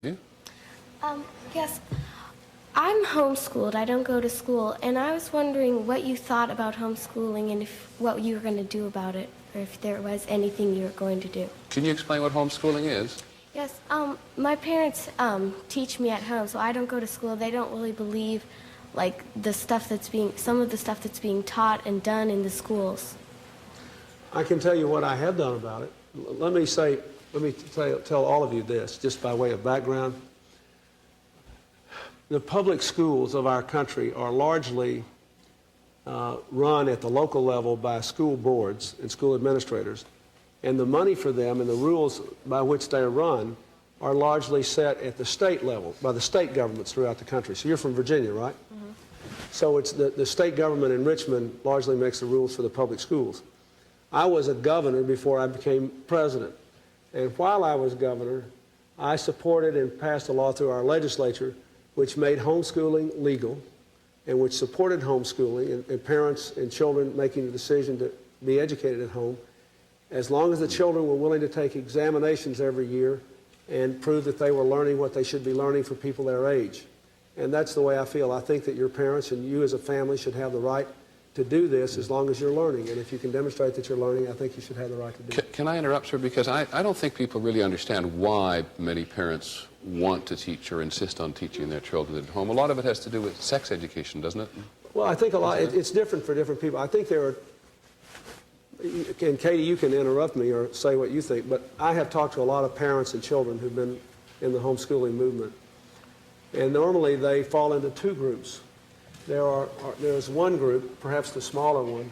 Yeah. Yes, I'm homeschooled. I don't go to school, and I was wondering what you thought about homeschooling and what you were going to do about it, or if there was anything you were going to do. Can you explain what homeschooling is? Yes, my parents teach me at home, so I don't go to school. They don't really believe, like, some of the stuff that's being taught and done in the schools. I can tell you what I have done about it. Let me tell all of you this, just by way of background. The public schools of our country are largely run at the local level by school boards and school administrators, and the money for them and the rules by which they are run are largely set at the state level by the state governments throughout the country. So you're from Virginia, right? Mm-hmm. So it's the state government in Richmond largely makes the rules for the public schools. I was a governor before I became president, and while I was governor, I supported and passed a law through our legislature which made homeschooling legal and which supported homeschooling and parents and children making the decision to be educated at home, as long as the children were willing to take examinations every year and prove that they were learning what they should be learning for people their age. And that's the way I feel. I think that your parents and you as a family should have the right to do this as long as you're learning. And if you can demonstrate that you're learning, I think you should have the right to do it. Can I interrupt, sir? Because I don't think people really understand why many parents want to teach or insist on teaching their children at home. A lot of it has to do with sex education, doesn't it? Well, I think it's different for different people. I think there are, and Katie, you can interrupt me or say what you think, but I have talked to a lot of parents and children who've been in the homeschooling movement. And normally they fall into two groups. There's one group, perhaps the smaller one,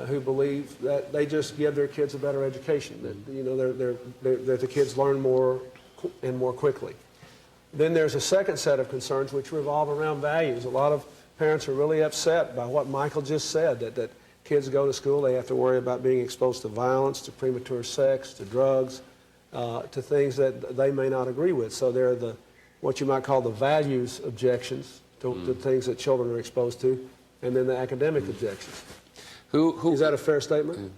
who believe that they just give their kids a better education, that the kids learn more and more quickly. Then there's a second set of concerns which revolve around values. A lot of parents are really upset by what Michael just said, that kids go to school, they have to worry about being exposed to violence, to premature sex, to drugs, to things that they may not agree with. So there are what you might call the values objections to things that children are exposed to, and then the academic objections. Is that a fair statement?